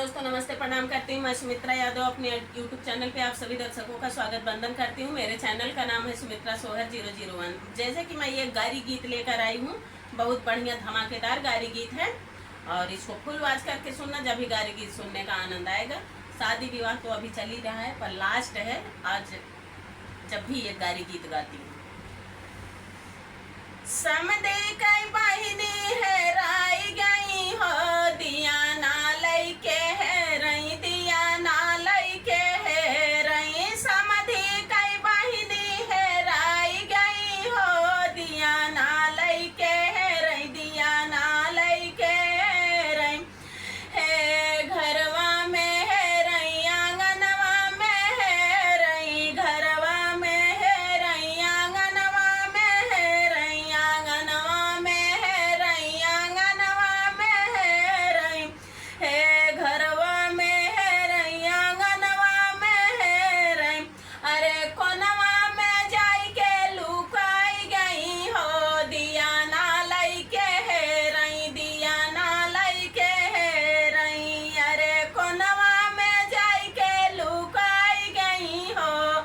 दोस्तों, नमस्ते, प्रणाम करती हूँ। मैं सुमित्रा यादव अपने यूट्यूब चैनल पे आप सभी दर्शकों का स्वागत बंदन करती हूँ। मेरे चैनल का नाम है सुमित्रा सोहर 001। जैसे कि मैं ये गारी गीत लेकर आई हूँ, बहुत बढ़िया धमाकेदार गारी गीत है और इसको फुल वाच करके सुनना, जब भी गारी गीत सुनने का आनंद आएगा। शादी विवाह तो अभी चल ही रहा है, पर लास्ट है आज जब भी ये गारी गीत गाती हूँ। समदे कई बहिनी है राई गई हो, दिया ना लई के है रही, दिया ना लई के है रही। समधे कई बहिनी है राई गई हो, दिया ना लई के है रही, दिया ना लई के रही। है घरवा में है रही, आंगनवा में है रही, घरवा में है रही, आंगनवा में है रही, आंगनवा में है रही, आंगनवा में है रही। है घरवा में है रही, आंगनवा में है रही। अरे कोनवा में जाई के लुकाई गई हो, दिया ना लई के है रही, दिया ना लई के है रही। अरे कोनवा में जाई के लुकाई गई हो,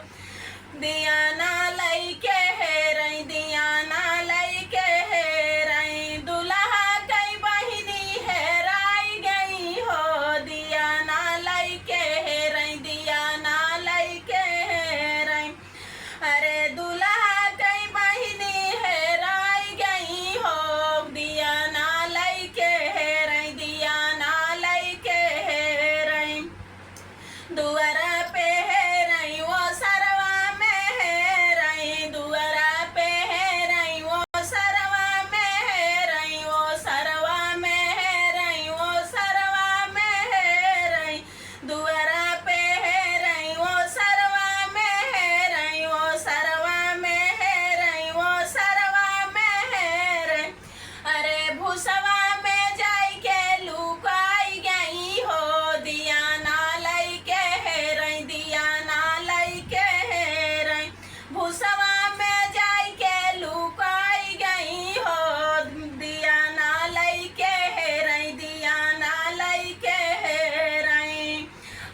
दिया ना लई के है रही, दिया ना लई के है रही। दुल्हा कई बहिनी है राई गई हो, दिया ना लई के है रही, दिया ना लई के है रही। अरे दुल्हा कई बहिनी है राई गई हो, दिया ना लई के है रही, दिया ना लई के है रही। दुआरा पे है रही, वो सरवा में है रही, दुआरा पे है रही, वो सरवा में है रही, वो सरवा में है रही, वो सरवा में है रही। दुआरा पे है रही, वो सरवा में है रही, वो सरवा में है रही, वो सरवा में है रही। अरे भूसवा में जाई के लुकाई गई हो, दिया ना लई के है रही, दिया ना लई के है रही। भूसवा में जाई के लुकाई गई हो, दिया ना लई के है रही, दिया ना लई के है रही।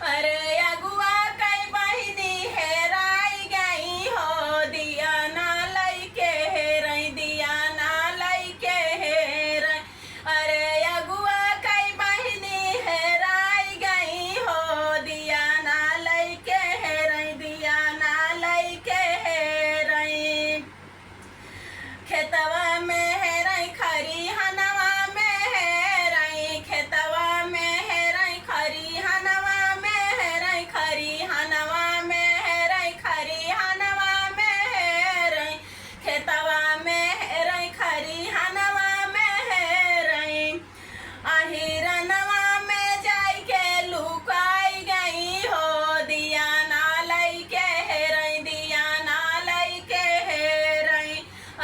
अरे अगुआ कई बहिनी है राई गई हो, दिया ना लई के है रही, दिया ना लई के है रही। अरे अगुआ कई बहिनी है राई गई हो, दिया ना लई के है रही, दिया ना लई के है रही। खेतवा में है रही खरी, हनवा में है रही, खेतवा में है रही खरी, हनवा में है रही, खरी हनवा में है रही, खरी हनवा में है रही। खेतवा में है रही खरी, हनवा में है रही। अहिरनवा में जाई के लुकाई गई हो, दिया ना लई के है रही, दिया ना लई के है रही।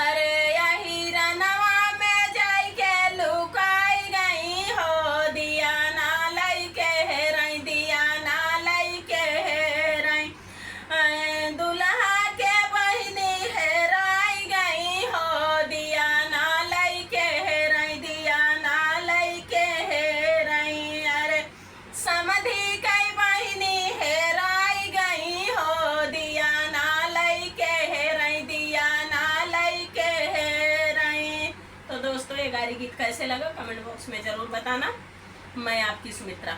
अरे अहिरनवा में जाई के लुकाई गई हो, दिया ना लई के है रही, दिया ना लई के है रही। दुल्हा के बहिनी है राई गई हो, दिया ना लई के है रही, दिया ना लई के है रही। अरे समधी कई बहिनी है राई गई हो, दिया ना लई के है रही, दिया ना लई के है रही। तो दोस्तों, ये गारी गीत कैसे लगा कमेंट बॉक्स में जरूर बताना। मैं आपकी सुमित्रा।